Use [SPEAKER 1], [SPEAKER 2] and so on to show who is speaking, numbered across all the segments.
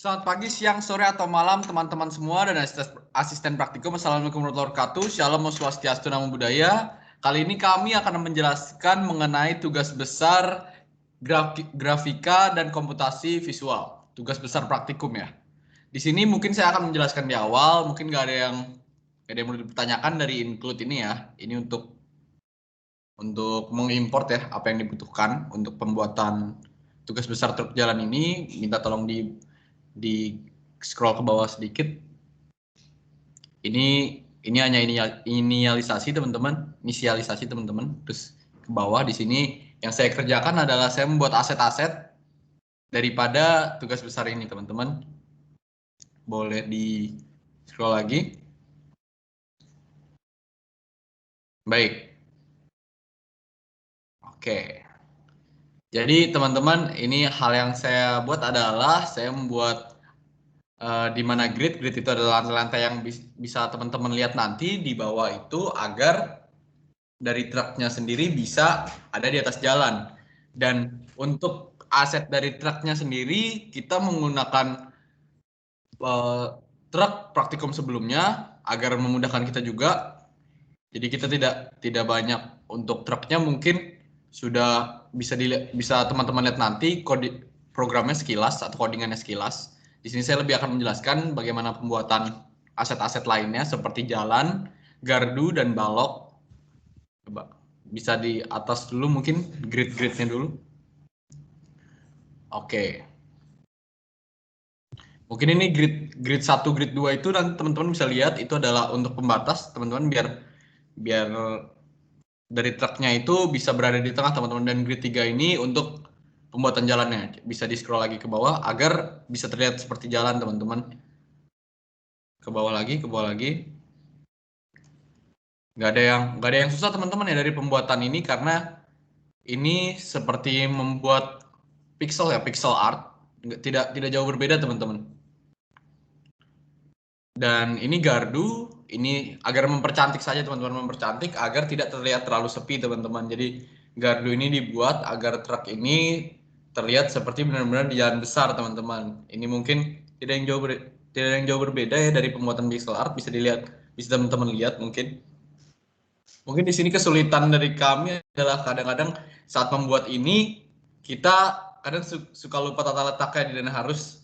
[SPEAKER 1] Selamat pagi, siang, sore, atau malam teman-teman semua dan asisten praktikum. Assalamualaikum warahmatullahi wabarakatuh. Shalom, Om Swastiastu, Namo Buddhaya. Kali ini kami akan menjelaskan mengenai tugas besar grafika dan komputasi visual. Tugas besar praktikum ya. Di sini mungkin saya akan menjelaskan di awal, mungkin nggak ada yang perlu dipertanyakan dari include ini ya. Ini untuk mengimport ya apa yang dibutuhkan untuk pembuatan tugas besar truk jalan ini. Minta tolong di scroll ke bawah sedikit. Ini hanya inisialisasi teman-teman, terus ke bawah di sini yang saya kerjakan adalah saya membuat aset-aset daripada tugas besar ini teman-teman. Boleh di scroll lagi. Baik. Oke. Jadi teman-teman, ini hal yang saya buat adalah saya membuat di mana grid itu adalah lantai-lantai yang bisa teman-teman lihat nanti di bawah itu agar dari truknya sendiri bisa ada di atas jalan. Dan untuk aset dari truknya sendiri kita menggunakan truk praktikum sebelumnya agar memudahkan kita juga. Jadi kita tidak banyak untuk truknya, mungkin sudah bisa teman-teman lihat nanti programnya sekilas atau codingannya sekilas. Di sini saya lebih akan menjelaskan bagaimana pembuatan aset-aset lainnya seperti jalan, gardu, dan balok. Coba bisa di atas dulu mungkin grid-gridnya dulu. Oke. Mungkin ini grid 1, grid 2 itu nanti teman-teman bisa lihat itu adalah untuk pembatas teman-teman biar dari truknya itu bisa berada di tengah teman-teman, dan grid 3 ini untuk pembuatan jalannya. Bisa di scroll lagi ke bawah agar bisa terlihat seperti jalan teman-teman. Ke bawah lagi, ke bawah lagi. Nggak ada yang susah teman-teman ya dari pembuatan ini, karena ini seperti membuat pixel ya, pixel art. Tidak jauh berbeda teman-teman. Dan ini gardu, ini agar mempercantik saja teman-teman, mempercantik agar tidak terlihat terlalu sepi teman-teman. Jadi gardu ini dibuat agar truk ini terlihat seperti benar-benar di jalan besar teman-teman. Ini mungkin tidak yang jauh berbeda ya dari pembuatan pixel art, bisa dilihat, bisa teman-teman lihat mungkin. Mungkin di sini kesulitan dari kami adalah kadang-kadang saat membuat ini kita kadang suka lupa tata letaknya dan harus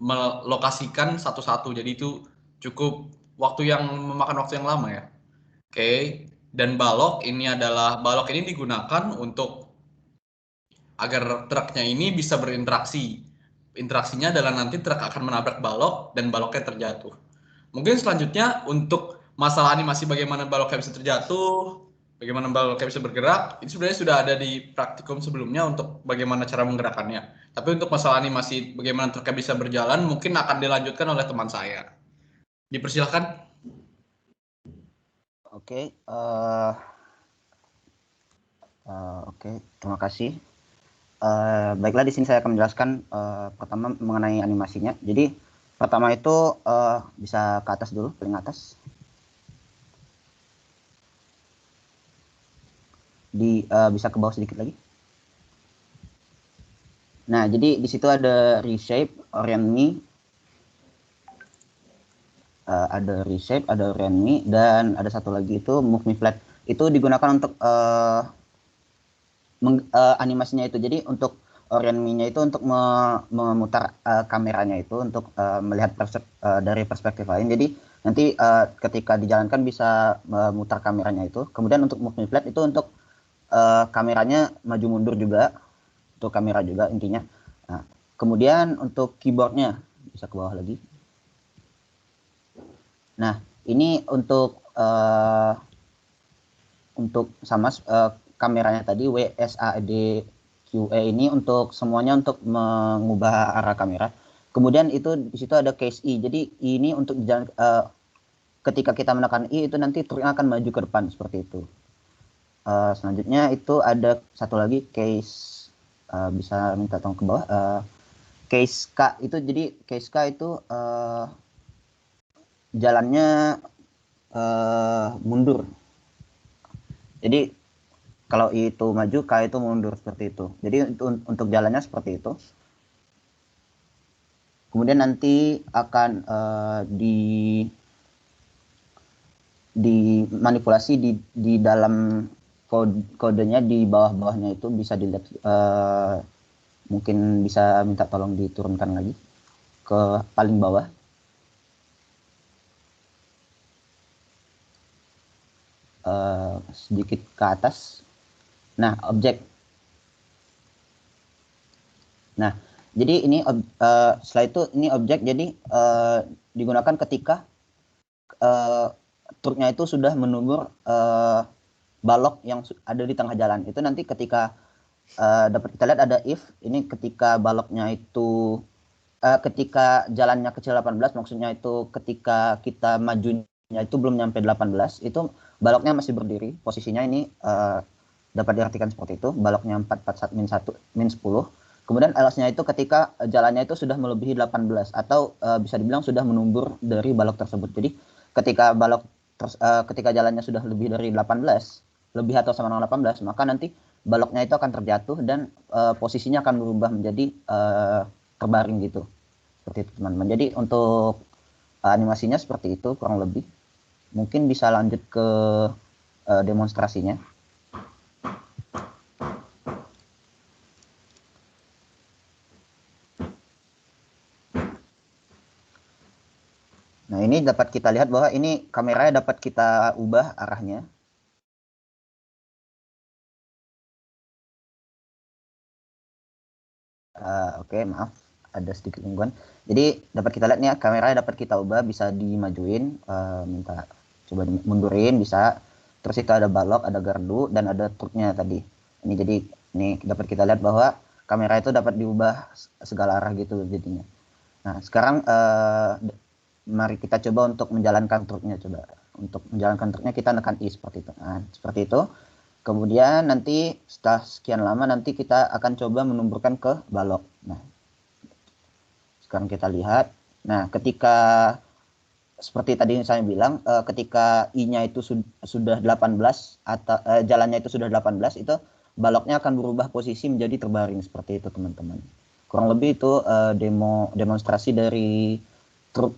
[SPEAKER 1] melokasikan satu-satu. Jadi itu cukup memakan waktu yang lama ya. Oke. Dan balok ini digunakan untuk agar truknya ini bisa berinteraksi. Interaksinya adalah nanti truk akan menabrak balok dan baloknya terjatuh. Mungkin selanjutnya untuk masalah animasi bagaimana baloknya bisa terjatuh, bagaimana baloknya bisa bergerak, itu sebenarnya sudah ada di praktikum sebelumnya untuk bagaimana cara menggerakkannya. Tapi untuk masalah animasi bagaimana truknya bisa berjalan mungkin akan dilanjutkan oleh teman saya. Dipersilakan.
[SPEAKER 2] Oke, terima kasih. Baiklah, di sini saya akan menjelaskan pertama mengenai animasinya. Jadi pertama itu bisa ke atas dulu, paling atas. Bisa ke bawah sedikit lagi. Nah, jadi di situ ada reshape, orient me, ada orient me, dan ada satu lagi itu move me flat. Itu digunakan untuk animasinya itu. Jadi untuk orient me-nya itu untuk memutar kameranya itu untuk melihat dari perspektif lain. Jadi nanti ketika dijalankan bisa memutar kameranya itu. Kemudian untuk move me flat itu untuk kameranya maju mundur juga, untuk kamera juga intinya. Nah, kemudian untuk keyboardnya bisa ke bawah lagi. Nah, ini untuk sama kameranya tadi WSAD QE ini untuk semuanya untuk mengubah arah kamera. Kemudian itu di situ ada case I. Jadi ini untuk jalan, ketika kita menekan I itu nanti truknya akan maju ke depan seperti itu. Selanjutnya itu ada satu lagi case, bisa minta tolong ke bawah. Case K itu, jadi case K itu jalannya mundur. Jadi kalau I itu maju, K itu mundur seperti itu. Jadi untuk jalannya seperti itu. Kemudian nanti akan dimanipulasi di dalam kodenya di bawah-bawahnya itu bisa dilihat, mungkin bisa minta tolong diturunkan lagi ke paling bawah. Sedikit ke atas. Nah, objek. Nah, jadi ini setelah itu ini objek, jadi digunakan ketika truknya itu sudah menubur balok yang ada di tengah jalan. Itu nanti ketika dapat kita lihat ada if, ini ketika baloknya itu ketika jalannya kecil 18, maksudnya itu ketika kita majunya itu belum nyampe 18, itu baloknya masih berdiri, posisinya ini dapat diartikan seperti itu, baloknya 441 min 10. Kemudian else-nya itu ketika jalannya itu sudah melebihi 18 atau bisa dibilang sudah menumbur dari balok tersebut. Jadi ketika ketika jalannya sudah lebih dari 18, lebih atau sama dengan 18, maka nanti baloknya itu akan terjatuh dan posisinya akan berubah menjadi terbaring gitu. Seperti itu teman-teman. Jadi untuk animasinya seperti itu kurang lebih. Mungkin bisa lanjut ke demonstrasinya. Nah, ini dapat kita lihat bahwa ini kameranya dapat kita ubah arahnya. Oke, maaf, ada sedikit gangguan. Jadi dapat kita lihat nih, kameranya dapat kita ubah, bisa dimajuin, minta coba mundurin, bisa. Terus itu ada balok, ada gardu, dan ada truknya tadi. Ini jadi ini dapat kita lihat bahwa kamera itu dapat diubah segala arah gitu jadinya. Nah, sekarang mari kita coba untuk menjalankan truknya. Coba untuk menjalankan truknya kita tekan I seperti itu. Nah, seperti itu. Kemudian nanti setelah sekian lama nanti kita akan coba menumburkan ke balok. Nah, sekarang kita lihat. Nah, ketika seperti tadi saya bilang, ketika I-nya itu sudah 18 atau jalannya itu sudah 18, itu baloknya akan berubah posisi menjadi terbaring seperti itu teman-teman. Kurang lebih itu demonstrasi dari truk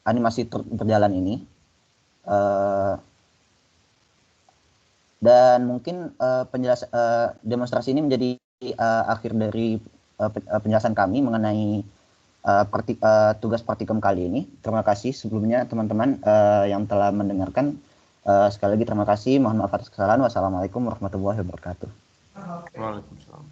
[SPEAKER 2] animasi truk berjalan ini. Dan mungkin demonstrasi ini menjadi akhir dari penjelasan kami mengenai tugas praktikum kali ini. Terima kasih sebelumnya teman-teman yang telah mendengarkan. Sekali lagi terima kasih. Mohon maaf atas kesalahan. Wassalamualaikum warahmatullahi wabarakatuh.
[SPEAKER 3] Waalaikumsalam.